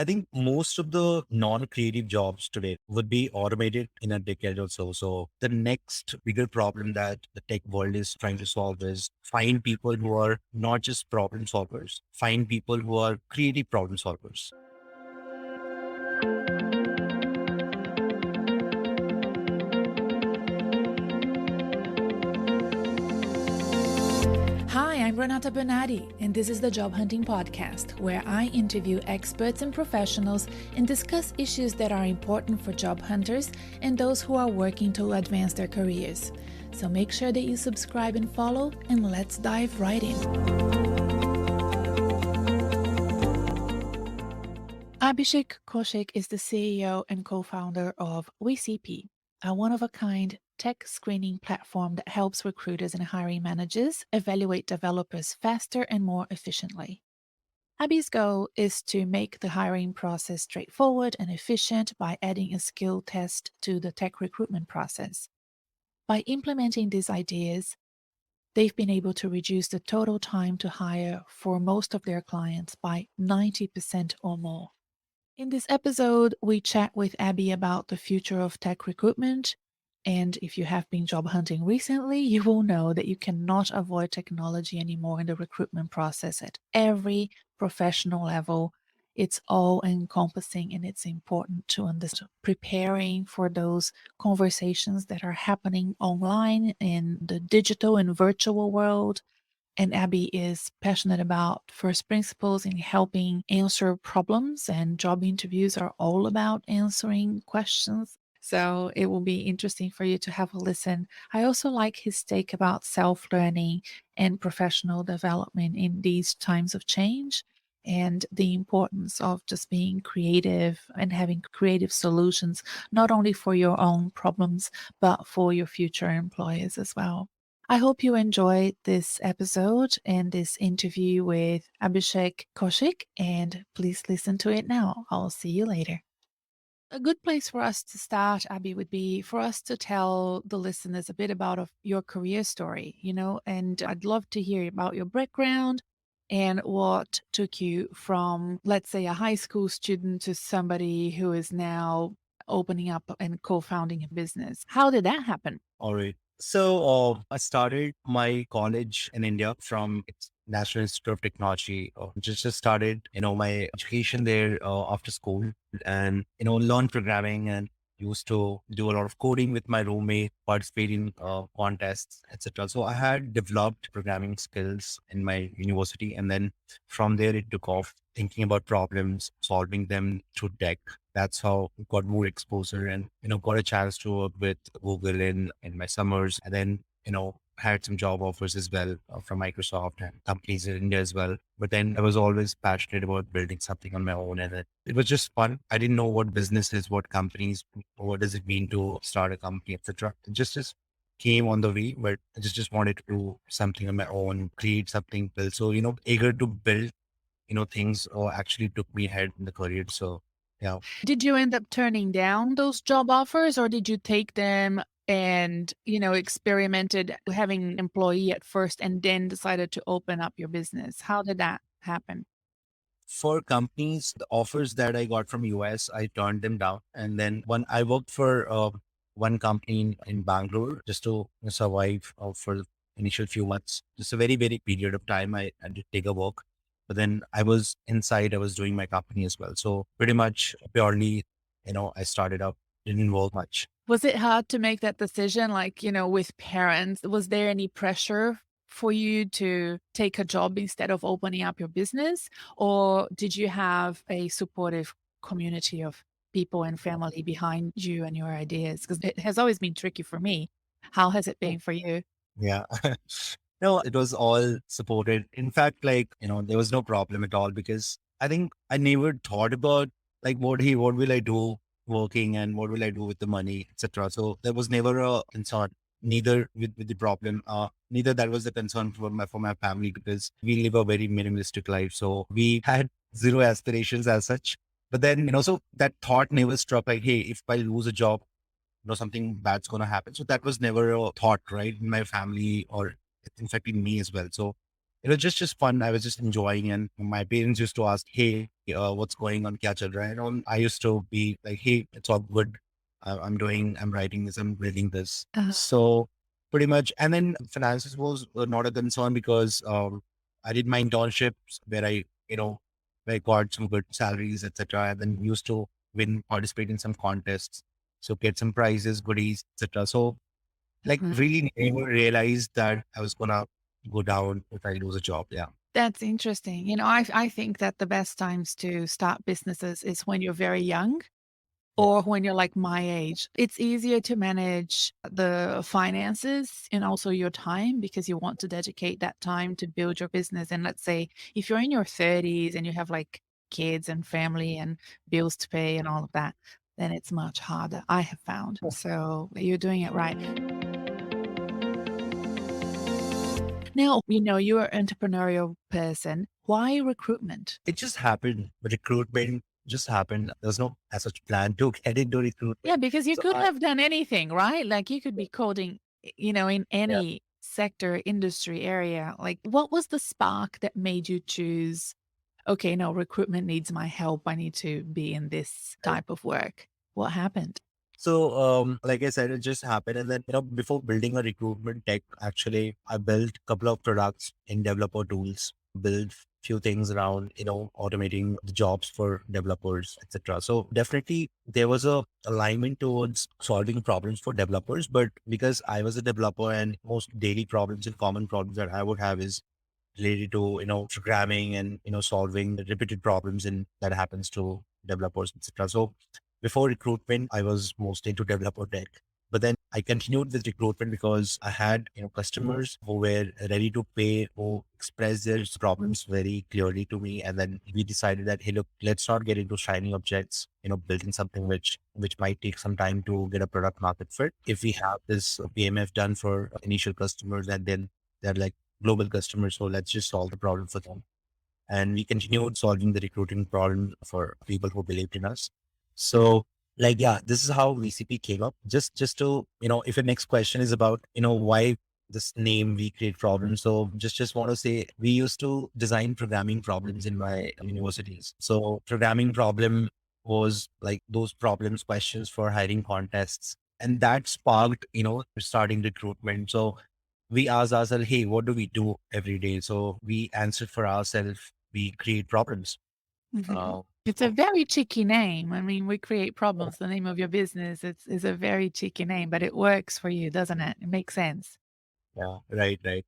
I think most of the non-creative jobs today would be automated in a decade or so. So the next bigger problem that the tech world is trying to solve is find people who are not just problem solvers, find people who are creative problem solvers. Hi, I'm Renata Bernarde, and this is the Job Hunting Podcast, where I interview experts and professionals and discuss issues that are important for job hunters and those who are working to advance their careers. So make sure that you subscribe and follow, and let's dive right in. Abhishek Kaushik is the CEO and co-founder of WeCP, a one-of-a-kind tech screening platform that helps recruiters and hiring managers evaluate developers faster and more efficiently. Abby's goal is to make the hiring process straightforward and efficient by adding a skill test to the tech recruitment process. By implementing these ideas, they've been able to reduce the total time to hire for most of their clients by 90% or more. In this episode, we chat with Abby about the future of tech recruitment. And if you have been job hunting recently, you will know that you cannot avoid technology anymore in the recruitment process at every professional level. It's all encompassing, and it's important to understand preparing for those conversations that are happening online in the digital and virtual world. And Abby is passionate about first principles in helping answer problems, and job interviews are all about answering questions. So it will be interesting for you to have a listen. I also like his take about self-learning and professional development in these times of change, and the importance of just being creative and having creative solutions, not only for your own problems, but for your future employers as well. I hope you enjoyed this episode and this interview with Abhishek Kaushik, and please listen to it now. I'll see you later. A good place for us to start, Abby, would be for us to tell the listeners a bit about your career story, and I'd love to hear about your background and what took you from, let's say, a high school student to somebody who is now opening up and co-founding a business. How did that happen? All right. So I started my college in India from its National Institute of Technology. Just started, my education there after school, and learned programming and used to do a lot of coding with my roommate, participate in contests, etc. So I had developed programming skills in my university, and then from there it took off. Thinking about problems, solving them through tech. That's how I got more exposure and, got a chance to work with Google in my summers. And then, had some job offers as well from Microsoft and companies in India as well. But then I was always passionate about building something on my own. And it was just fun. I didn't know what business is, what companies, what does it mean to start a company, etc. It just came on the way, but I just wanted to do something on my own, create something, build. So, eager to build, things actually took me ahead in the career. So, yeah. Did you end up turning down those job offers, or did you take them and, experimented having an employee at first and then decided to open up your business? How did that happen? For companies, the offers that I got from US, I turned them down. And then when I worked for one company in Bangalore just to survive for the initial few months, just a very, very period of time, I did take a walk. But then I was inside, I was doing my company as well. So pretty much purely, I started up, didn't work much. Was it hard to make that decision? Like, with parents, was there any pressure for you to take a job instead of opening up your business? Or did you have a supportive community of people and family behind you and your ideas? Because it has always been tricky for me. How has it been for you? Yeah. No, it was all supported. In fact, like, there was no problem at all because I think I never thought about like what will I do working and what will I do with the money, etc. So there was never a concern, neither with the problem, neither that was the concern for my family because we live a very minimalistic life. So we had zero aspirations as such. But then, so that thought never struck like, hey, if I lose a job, something bad's going to happen. So that was never a thought, right? In my family or in fact in me as well. So it was just fun. I was just enjoying, and my parents used to ask, "Hey, what's going on? Kya chal raha hai?" And I used to be like, "Hey, it's all good. I'm writing this, I'm reading this." So pretty much, and then finances was not a concern because I did my internships where you know, where I got some good salaries, etc. And then used to participate in some contests, so get some prizes, goodies, etc. So like Mhm. really never realized that I was gonna go down if I lose a job. Yeah. That's interesting. I think that the best times to start businesses is when you're very young Yeah. or when you're like my age. It's easier to manage the finances and also your time because you want to dedicate that time to build your business. And let's say if you're in your 30s and you have like kids and family and bills to pay and all of that, then it's much harder, I have found. So you're doing it right. Now, you're an entrepreneurial person. Why recruitment? It just happened. Recruitment just happened. There was no as such plan to get into Yeah, recruitment. because you So could I have done anything, right? Like you could be coding, in yeah. any sector, industry area. Like what was the spark that made you choose, okay, no, recruitment needs my help. I need to be in this type of work. What happened? So, like I said, it just happened. And then, before building a recruitment tech, actually, I built a couple of products in developer tools, built few things around, automating the jobs for developers, etc. So definitely there was a alignment towards solving problems for developers. But because I was a developer and most daily problems and common problems that I would have is related to programming and solving the repeated problems and that happens to developers, etc. So before recruitment I was mostly into developer tech, but then I continued with recruitment because I had customers who were ready to pay, who expressed their problems very clearly to me, and then we decided that, hey, look, let's not get into shiny objects, building something which might take some time to get a product market fit. If we have this PMF done for initial customers and then they're like global customers. So let's just solve the problem for them. And we continued solving the recruiting problem for people who believed in us. So like, yeah, this is how VCP came up. Just to, if your next question is about, why this name we create problems. So just want to say we used to design programming problems in my universities. So programming problem was like those problems, questions for hiring contests. And that sparked, starting recruitment. So we ask ourselves, hey, what do we do every day? So we answer for ourselves, we create problems. Mhm. Uh, It's a very cheeky name. I mean, we create problems. The name of your business is a very cheeky name, but it works for you, doesn't it? It makes sense. yeah, right, right.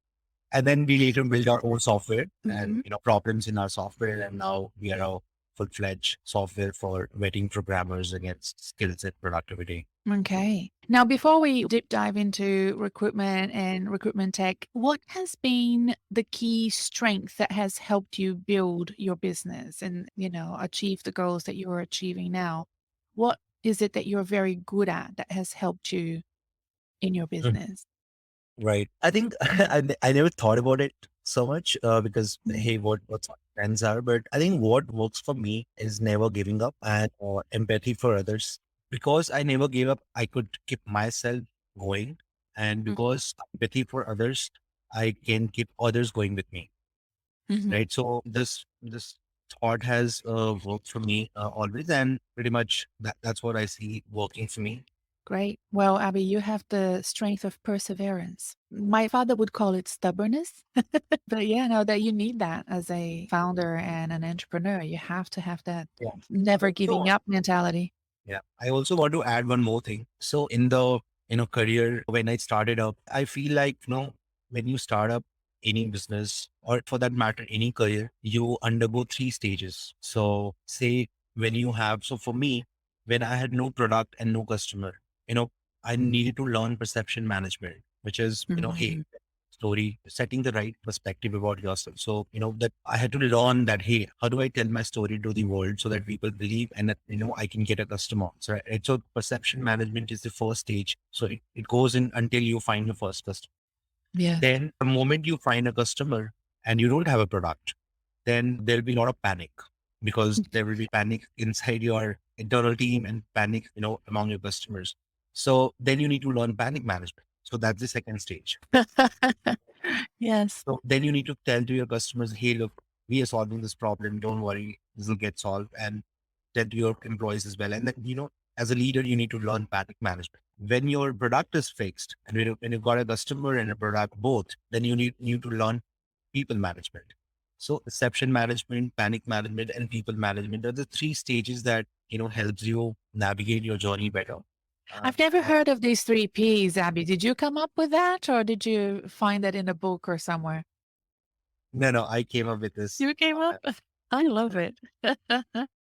And then we later build our own software and, Mhm. problems in our software. And now we are a full-fledged software for vetting programmers against skills and productivity. Okay. Now, before we deep dive into recruitment and recruitment tech, what has been the key strength that has helped you build your business and, achieve the goals that you're achieving now? What is it that you're very good at that has helped you in your business? Right. I think I never thought about it so much because Mm. hey, what trends are, but I think what works for me is never giving up and empathy for others. Because I never gave up, I could keep myself going, and Mm. because empathy for others, I can keep others going with me. Mhm. Right. So this thought has worked for me always, and pretty much that's what I see working for me. Great. Well, Abby, you have the strength of perseverance. My father would call it stubbornness. But yeah, no, that you need that as a founder and an entrepreneur. You have to have that Yeah. never So giving up mentality. yeah. I also want to add one more thing. So in the, career, when I started up, I feel like, when you start up any business or for that matter, any career, you undergo three stages. So say when you have, so for me, when I had no product and no customer, you know, I needed to learn perception management, which is, hey, Mhm. story, setting the right perspective about yourself. So, that I had to learn that, hey, how do I tell my story to the world so that people believe and that, I can get a customer. So, right, so perception management is the first stage. So it goes in until you find the first customer. Yes. Then the moment you find a customer and you don't have a product, then there'll be a lot of panic because there will be panic inside your internal team and panic, among your customers. So then you need to learn panic management. So that's the second stage. Yes. So then you need to tell to your customers, hey, look, we are solving this problem. Don't worry, this will get solved. And tell to your employees as well. And then, as a leader, you need to learn panic management. When your product is fixed and when you've got a customer and a product both, then you need to learn people management. So exception management, panic management, and people management are the three stages that, helps you navigate your journey better. Uh, I've never heard of these 3 Ps, Abby. Did you come up with that or did you find that in a book or somewhere? no, I came up with this. You came up? I love it.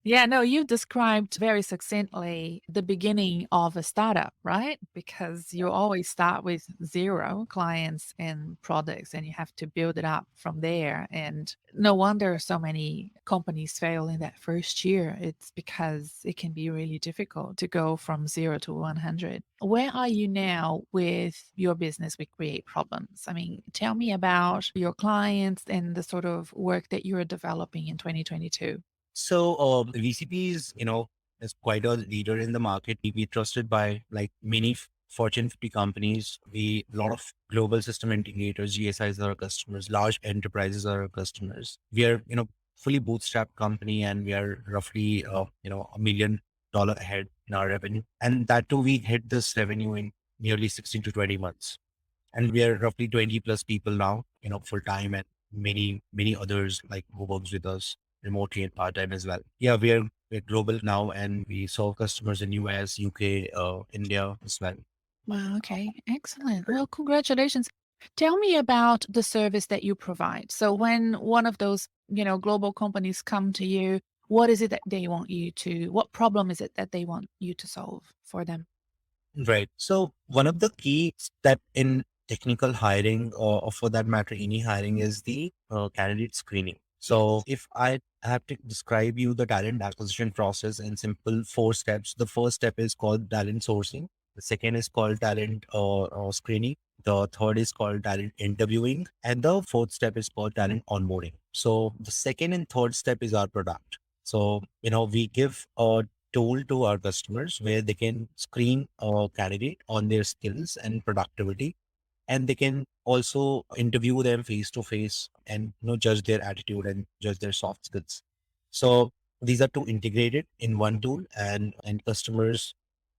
Yeah, no, you described very succinctly the beginning of a startup, right? Because you always start with 0 clients and products, and you have to build it up from there. And no wonder so many companies fail in that first year. It's because it can be really difficult to go from 0 to 100. Where are you now with your business with Create Problems? I mean, tell me about your clients and the sort of work that you're developing in 2022. So VCP is quite a leader in the market. We trusted by like many Fortune 50 companies. We a lot of global system integrators, GSIs are our customers, large enterprises are our customers. We are fully bootstrapped company, and we are roughly $1 million ahead in our revenue, and that too we hit this revenue in nearly 16 to 20 months. And we are roughly 20 plus people now, full time, and many others like who works with us remotely and part time as well. Yeah, we're global now, and we serve customers in US, UK, India as well. Wow, okay. Excellent. Well, congratulations. Tell me about the service that you provide. So when one of those, global companies come to you, what is it that they want you to, what problem is it that they want you to solve for them? Right. So one of the key step in technical hiring, or for that matter, any hiring, is the candidate screening. So Yes. if I have to describe you the talent acquisition process in simple 4 steps, the first step is called talent sourcing. The second is called talent screening. The third is called talent interviewing. And the fourth step is called talent onboarding. So the second and third step is our product. So, we give a tool to our customers where they can screen a candidate on their skills and productivity, and they can also interview them face to face and judge their attitude and judge their soft skills. So these are two integrated in one tool, and customers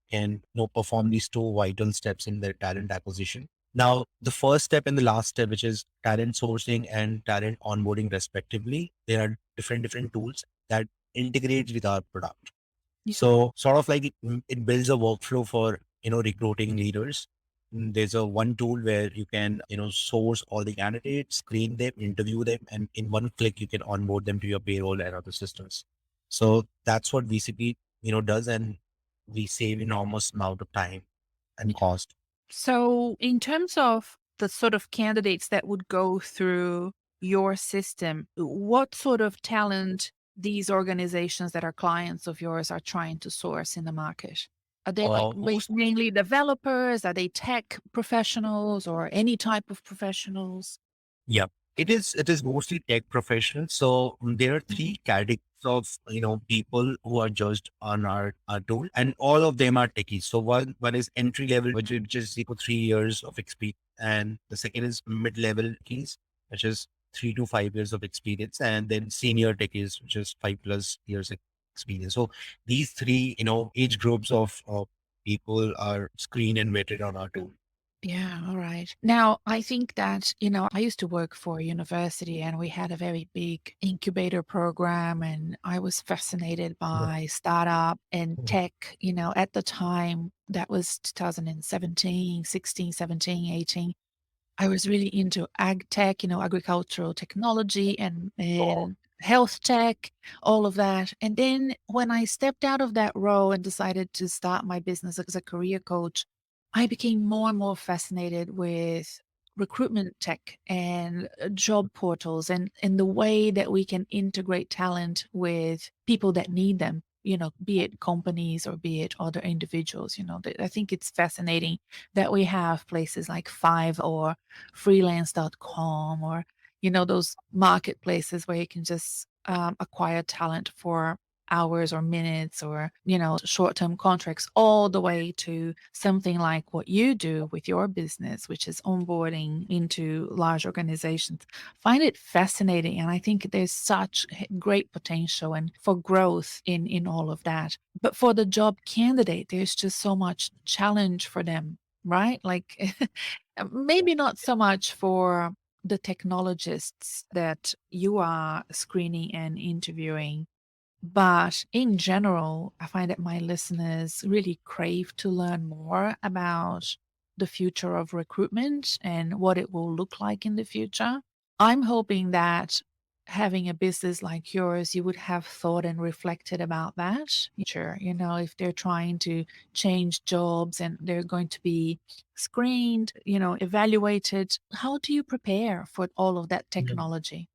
can perform these two vital steps in their talent acquisition. Now, the first step and the last step, which is talent sourcing and talent onboarding respectively, there are different tools that integrate with our product. Yeah. So sort of like it builds a workflow for, recruiting leaders. There's a one tool where you can, source all the candidates, screen them, interview them, and in one click, you can onboard them to your payroll and other systems. So that's what VCP, does. And we save enormous amount of time and Yeah. cost. So, in terms of the sort of candidates that would go through your system, what sort of talent these organizations that are clients of yours are trying to source in the market? Are they like Most mainly developers? Are they tech professionals or any type of professionals? Yeah, it is mostly tech professionals. So there are Mhm. three categories of people who are judged on our tool, and all of them are techies. So one is entry level, which is equal 3 years of experience, and the second is mid level techies, which is 3 to 5 years of experience, and then senior techies, which is 5 plus years experience. So these three age groups of people are screened and vetted on our tool. Yeah, all right. Now, I think that, I used to work for a university and we had a very big incubator program, and I was fascinated by startup and tech, at the time that was 2017, 16, 17, 18. I was really into ag tech, agricultural technology and health tech, all of that. And then when I stepped out of that role and decided to start my business as a career coach, I became more and more fascinated with recruitment tech and job portals and the way that we can integrate talent with people that need them, be it companies or be it other individuals. I think it's fascinating that we have places like Five or freelance.com or, those marketplaces where you can just acquire talent for hours or minutes or, short-term contracts, all the way to something like what you do with your business, which is onboarding into large organizations. Find it fascinating. And I think there's such great potential and for growth in all of that. But for the job candidate, there's just so much challenge for them, right? Like maybe not so much for the technologists that you are screening and interviewing, but in general, I find that my listeners really crave to learn more about the future of recruitment and what it will look like in the future. I'm hoping that having a business like yours, you would have thought and reflected about that. Sure, if they're trying to change jobs and they're going to be screened, evaluated, how do you prepare for all of that technology?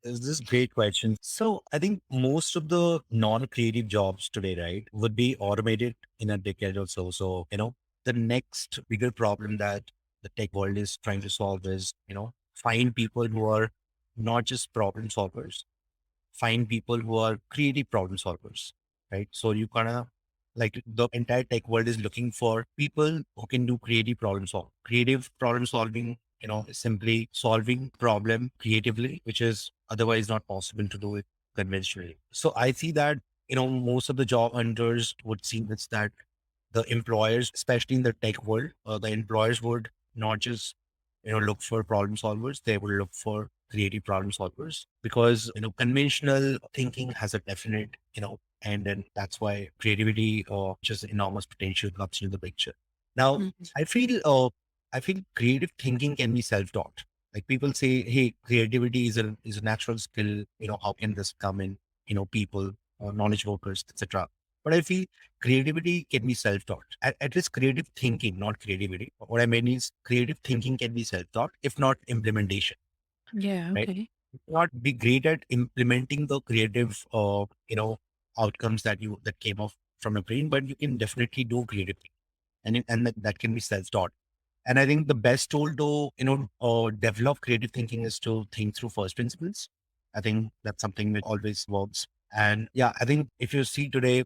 Is this great question? So I think most of the non-creative jobs today, right, would be automated in a decade or so. So, the next bigger problem that the tech world is trying to solve is, find people who are not just problem solvers, find people who are creative problem solvers, right? So you kind of like the entire tech world is looking for people who can do creative problem solving. Creative problem solving, is simply solving problem creatively, which is otherwise not possible to do it conventionally. So I see that, most of the job hunters would see this, that the employers, especially in the tech world, the employers would not just, look for problem solvers, they would look for creative problem solvers because, conventional thinking has a definite, and then that's why creativity or just enormous potential comes into the picture. Now, Mhm. I feel, I feel creative thinking can be self-taught. Like people say, hey, creativity is a natural skill. How can this come in, people, knowledge workers, etc. But I feel creativity can be self-taught. At least creative thinking, not creativity. What I mean is creative thinking can be self-taught, if not implementation, Yeah, right? okay. You cannot be great at implementing the creative, outcomes that came off from your brain, but you can definitely do creativity, and that can be self-taught. And I think the best tool to, develop creative thinking is to think through first principles. I think that's something that always works. And yeah, I think if you see today,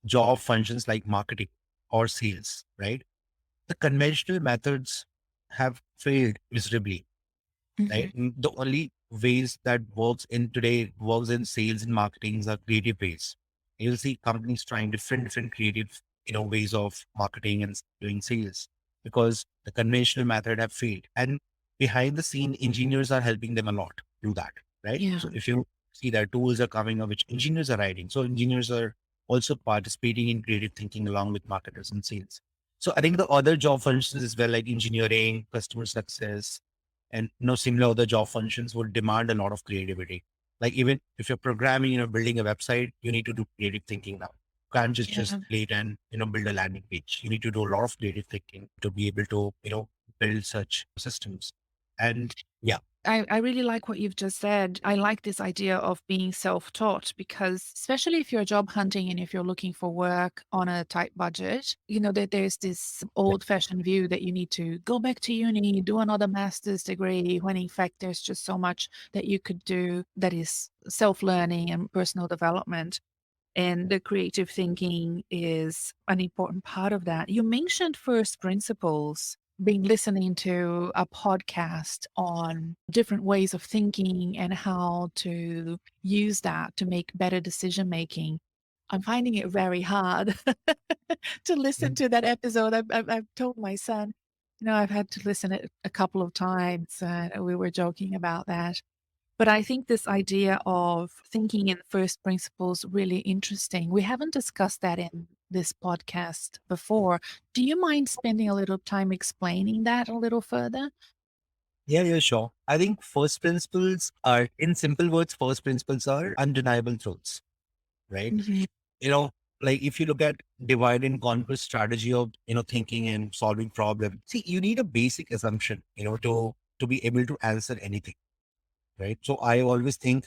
job functions like marketing or sales, right? The conventional methods have failed miserably, right? Mhm. The only ways that works in sales and marketing are creative ways. You'll see companies trying different creative, ways of marketing and doing sales because the conventional method have failed. And behind the scene, engineers are helping them a lot do that, right? Yeah. So if you see that tools are coming up, which engineers are writing, so engineers are also participating in creative thinking along with marketers and sales. So I think the other job functions as well, like engineering, customer success, and similar other job functions would demand a lot of creativity. Like even if you're programming, building a website, you need to do creative thinking now. You can't just Yeah. wait and build a landing page. You need to do a lot of creative thinking to be able to build such systems. And yeah, I really like what you've just said. I like this idea of being self-taught because especially if you're job hunting and if you're looking for work on a tight budget, that there's this old-fashioned view that you need to go back to uni, do another master's degree, when in fact there's just so much that you could do that is self-learning and personal development. And the creative thinking is an important part of that. You mentioned first principles, been listening to a podcast on different ways of thinking and how to use that to make better decision making. I'm finding it very hard to listen to that episode. I've told my son, I've had to listen it a couple of times. We were joking about that. But I think this idea of thinking in first principles really interesting. We haven't discussed that in this podcast before. Do you mind spending a little time explaining that a little further? yeah, sure. I think first principles are, in simple words, first principles are undeniable truths, right? Mhm. you know, like if you look at divide and conquer strategy of, thinking and solving problem, see, you need a basic assumption, to be able to answer anything, right? So I always think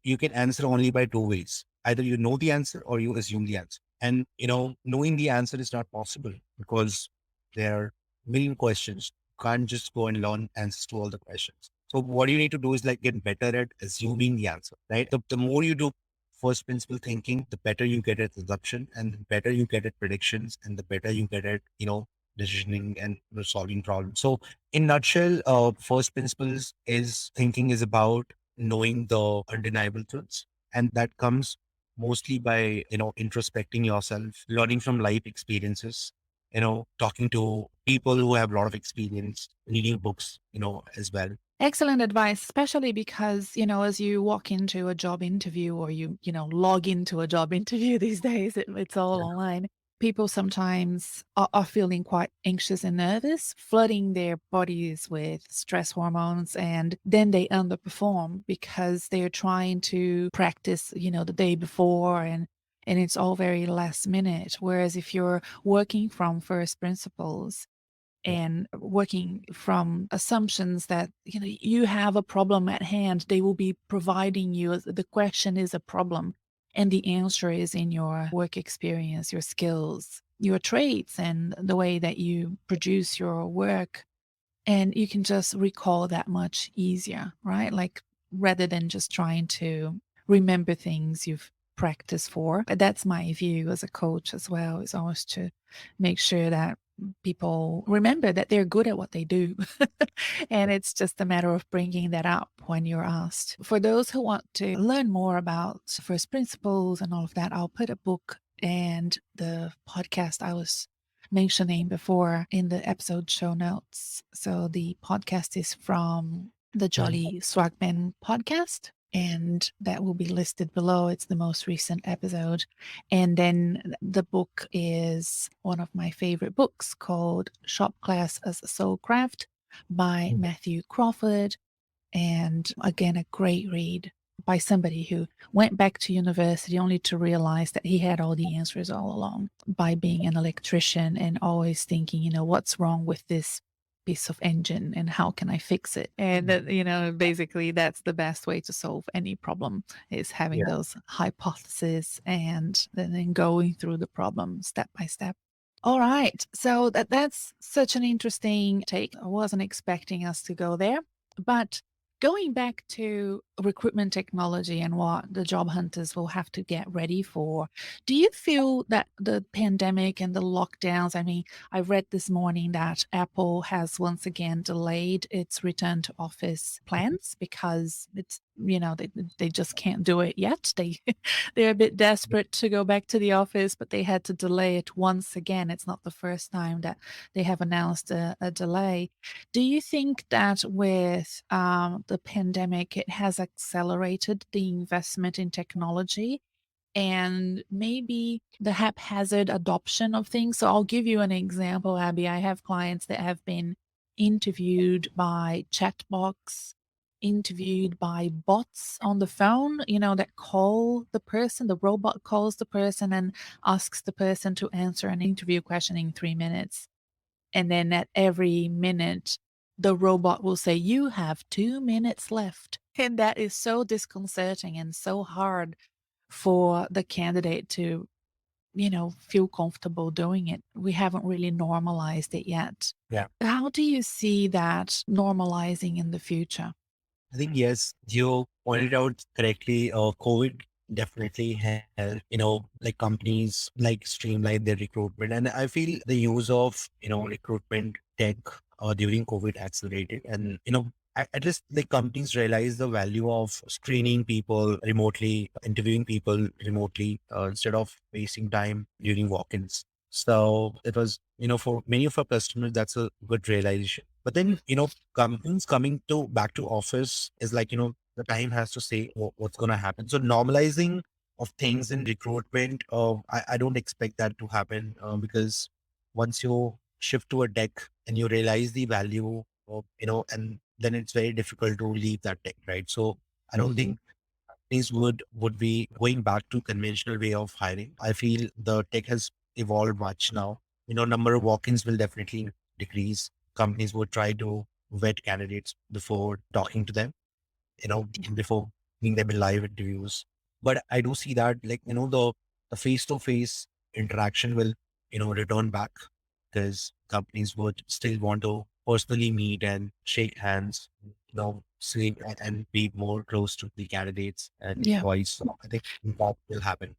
you can answer only by two ways. Either you know the answer or you assume the answer. And, knowing the answer is not possible because there are million questions. You can't just go and learn answers to all the questions. So what you need to do is like get better at assuming the answer, right? The more you do first principle thinking, the better you get at assumption, and the better you get at predictions, and the better you get at, decisioning and solving problems. So in nutshell, first principles is thinking is about knowing the undeniable truths. And that comes mostly by, introspecting yourself, learning from life experiences, talking to people who have a lot of experience, reading books, as well. Excellent advice, especially because, as you walk into a job interview or log into a job interview these days, it's all Yeah. online. People sometimes are feeling quite anxious and nervous, flooding their bodies with stress hormones, and then they underperform because they're trying to practice, the day before, and it's all very last minute. Whereas if you're working from first principles, Yeah. and working from assumptions that you have a problem at hand, they will be providing you the question is a problem, and the answer is in your work experience, your skills, your traits, and the way that you produce your work, and you can just recall that much easier, right? Like, rather than just trying to remember things you've practiced for. But that's my view as a coach as well, is always to make sure that people remember that they're good at what they do. And it's just a matter of bringing that up when you're asked. For those who want to learn more about first principles and all of that, I'll put a book and the podcast I was mentioning before in the episode show notes. So the podcast is from the Mhm. Jolly Swagman podcast, and that will be listed below. It's the most recent episode. And then the book is one of my favorite books called Shop Class as a Soul Craft by Matthew Crawford. And again, a great read by somebody who went back to university only to realize that he had all the answers all along, by being an electrician and always thinking, what's wrong with this piece of engine and how can I fix it? And basically that's the best way to solve any problem, is having Yeah. those hypotheses and then going through the problem step by step. All right. So that's such an interesting take. I wasn't expecting us to go there. But going back to recruitment technology and what the job hunters will have to get ready for, do you feel that the pandemic and the lockdowns, I mean, I read this morning that Apple has once again delayed its return to office plans because they just can't do it yet. They're a bit desperate to go back to the office, but they had to delay it once again. It's not the first time that they have announced a delay. Do you think that with the pandemic, it has accelerated the investment in technology and maybe the haphazard adoption of things? So I'll give you an example, Abby. I have clients that have been interviewed by chatbots, interviewed by bots on the phone, that call the person, the robot calls the person and asks the person to answer an interview question in 3 minutes. And then at every minute, the robot will say, "You have 2 minutes left." And that is so disconcerting and so hard for the candidate to, feel comfortable doing it. We haven't really normalized it yet. Yeah. How do you see that normalizing in the future? I think, yes, you pointed out correctly. COVID definitely helped, like companies like streamline their recruitment. And I feel the use of, recruitment tech during COVID accelerated. And, at least the companies realize the value of screening people remotely, interviewing people remotely, instead of wasting time during walk-ins. So it was, for many of our customers, that's a good realization. But then, companies coming to back to office is like, the time has to say what's going to happen. So normalizing of things in recruitment, I don't expect that to happen, because once you shift to a tech and you realize the value of, and then it's very difficult to leave that tech, right? So I don't think companies would be going back to conventional way of hiring. I feel the tech has evolved much now. Number of walk-ins will definitely decrease. Companies would try to vet candidates before talking to them, before giving them in live interviews. But I do see that, like, the face-to-face interaction will, return back, because companies would still want to personally meet and shake hands, see and be more close to the candidates and Yeah. employees. So I think that will happen.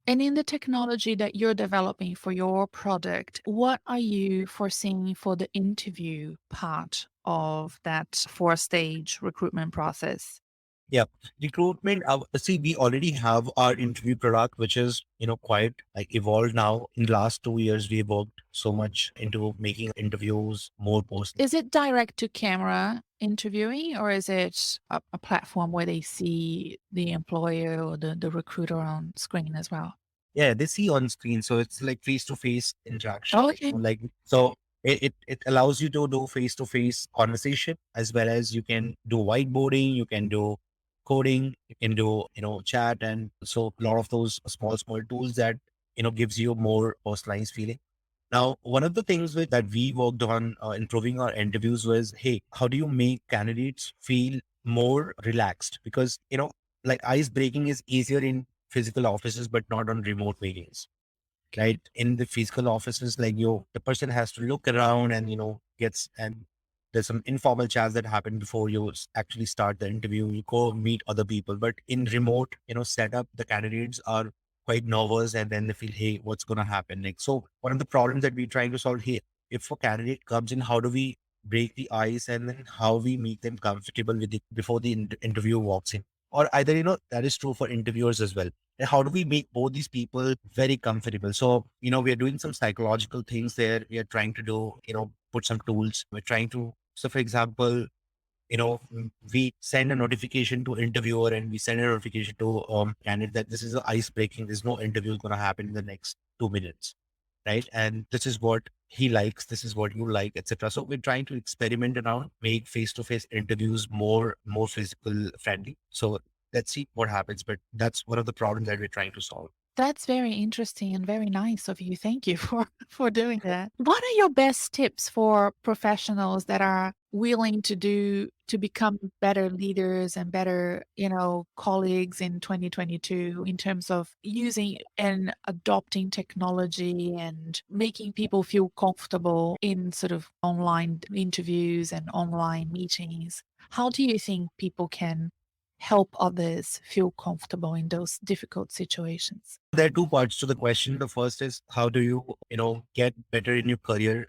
And in the technology that you're developing for your product, what are you foreseeing for the interview part of that four-stage recruitment process? Yeah, recruitment. See, we already have our interview product, which is quite like evolved now. In the last 2 years, we worked so much into making interviews more personal. Is it direct to camera interviewing, or is it a platform where they see the employer or the recruiter on screen as well? Yeah, they see on screen, so it's like face to face interaction. Oh, okay. Like so, it allows you to do face to face conversation as well as you can do whiteboarding, you can do coding, you can do chat, and so a lot of those small tools that gives you more personalized feeling. Now, one of the things that we worked on improving our interviews was, hey, how do you make candidates feel more relaxed? Because, like ice breaking is easier in physical offices, but not on remote meetings, right? In the physical offices, like the person has to look around and, and there's some informal chats that happen before you actually start the interview. You go meet other people, but in remote, setup, the candidates are quite nervous and then they feel, hey, what's going to happen next? So one of the problems that we're trying to solve here, if a candidate comes in, how do we break the ice and then how we make them comfortable with it before the interview walks in? Or either, that is true for interviewers as well, and how do we make both these people very comfortable? So, we are doing some psychological things there. We are trying to do, put some tools. We're trying to, so for example, we send a notification to interviewer and we send a notification to candidate that this is a ice breaking. There's no interview going to happen in the next 2 minutes, right? And this is what he likes. This is what you like, etc. So we're trying to experiment around, make face to face interviews more physical friendly. So let's see what happens. But that's one of the problems that we're trying to solve. That's very interesting and very nice of you. Thank you for doing that. What are your best tips for professionals that are willing to become better leaders and better, colleagues in 2022 in terms of using and adopting technology and making people feel comfortable in sort of online interviews and online meetings? How do you think people can help others feel comfortable in those difficult situations? There are two parts to the question. The first is how do you, get better in your career,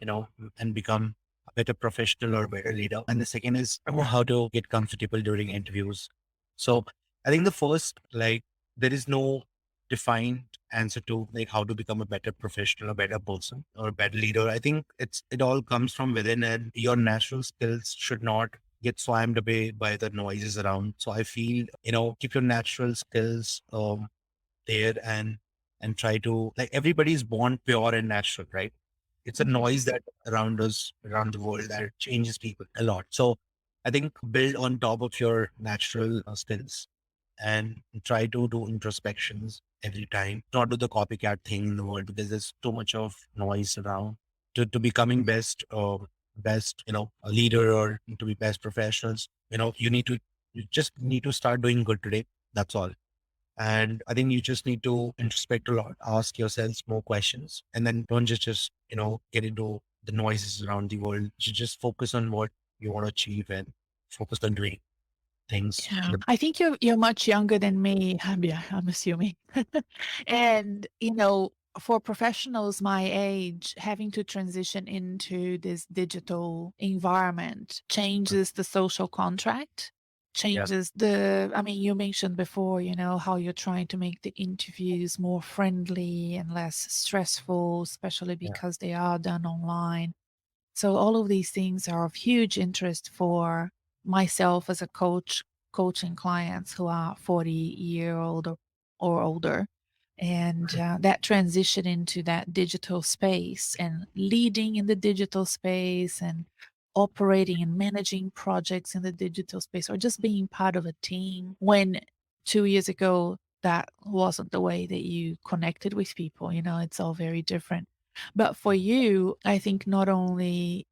and become a better professional or better leader. And the second is how to get comfortable during interviews. So I think the first, like, there is no defined answer to like how to become a better professional, a better person or a better leader. I think it all comes from within and your natural skills should not get slammed away by the noises around. So I feel, keep your natural skills, there and try to like everybody's born pure and natural, right? It's a noise that around us around the world that changes people a lot. So I think build on top of your natural skills and try to do introspections every time, not do the copycat thing in the world because there's too much of noise around to becoming best a leader or to be best professionals. You just need to start doing good today. That's all. And I think you just need to introspect a lot, ask yourselves more questions, and then don't just get into the noises around the world. You just focus on what you want to achieve and focus on doing things. Yeah. I think you're much younger than me, yeah, I'm assuming. And, for professionals my age, having to transition into this digital environment changes the social contract, Yeah, changes I mean, you mentioned before, how you're trying to make the interviews more friendly and less stressful, especially yeah, because they are done online. So all of these things are of huge interest for myself as a coach, coaching clients who are 40-year-old or older. And that transition into that digital space and leading in the digital space and operating and managing projects in the digital space or just being part of a team when 2 years ago that wasn't the way that you connected with people. It's all very different. But for you, I think not only,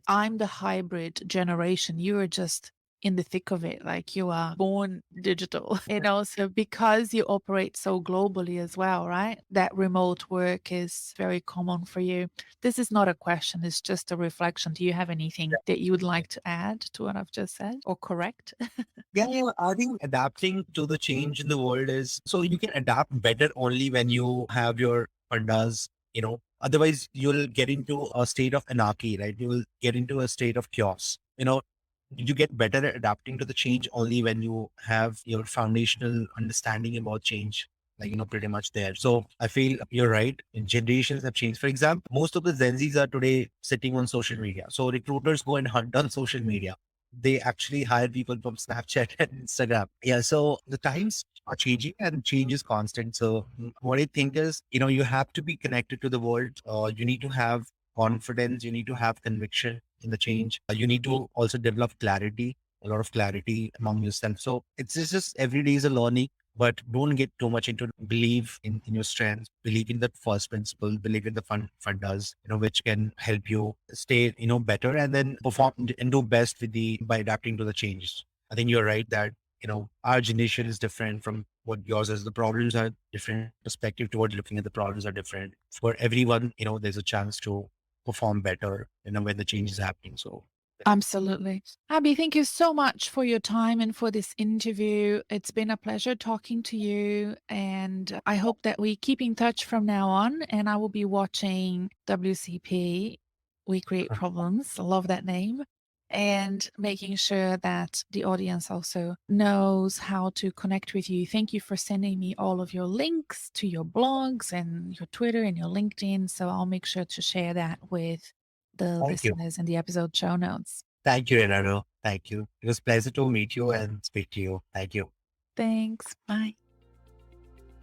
I'm the hybrid generation, you are just in the thick of it, like you are born digital. And also because you operate so globally as well, right? That remote work is very common for you. This is not a question, it's just a reflection. Do you have anything that you would like to add to what I've just said or correct? Yeah, I think adapting to the change in the world is so you can adapt better only when you have your pandas, otherwise you'll get into a state of anarchy, right? You will get into a state of chaos. You get better at adapting to the change only when you have your foundational understanding about change, like, pretty much there. So I feel you're right. Generations have changed. For example, most of the Gen Zs are today sitting on social media. So recruiters go and hunt on social media. They actually hire people from Snapchat and Instagram. Yeah. So the times are changing and change is constant. So what I think is, you have to be connected to the world. You need to have confidence. You need to have conviction in the change. You need to also develop clarity, a lot of clarity among yourself. So it's just every day is a learning, but don't get too much into believe in your strengths, believe in the first principle, believe in the fundas, which can help you stay, better and then perform and do best by adapting to the changes. I think you're right that, our generation is different from what yours is. The problems are different. Perspective towards looking at the problems are different. For everyone, there's a chance to perform better, when the change is happening. So Absolutely. Abby, thank you so much for your time and for this interview. It's been a pleasure talking to you. And I hope that we keep in touch from now on. And I will be watching WCP, We Create Problems. I love that name. And making sure that the audience also knows how to connect with you. Thank you for sending me all of your links to your blogs and your Twitter and your LinkedIn. So I'll make sure to share that with the thank you. listeners in the episode show notes. Thank you, Renato. Thank you. It was a pleasure to meet you and speak to you. Thank you. Thanks. Bye.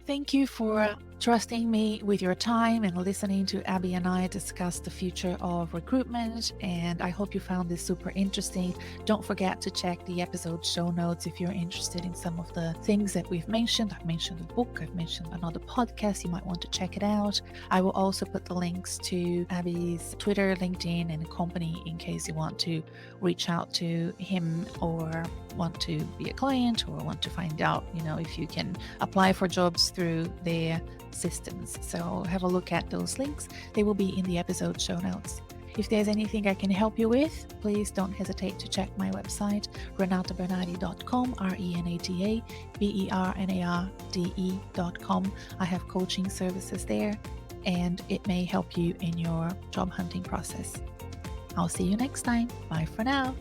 Thank you for trusting me with your time and listening to Abby and I discuss the future of recruitment. And I hope you found this super interesting. Don't forget to check the episode show notes if you're interested in some of the things that we've mentioned. I've mentioned a book, I've mentioned another podcast. You might want to check it out. I will also put the links to Abby's Twitter, LinkedIn, and company in case you want to reach out to him or want to be a client or want to find out, if you can apply for jobs through their systems. So have a look at those links. They will be in the episode show notes. If there's anything I can help you with, please don't hesitate to check my website, renatabernarde.com, RENATABERNARDE.com. I have coaching services there, and it may help you in your job hunting process. I'll see you next time. Bye for now.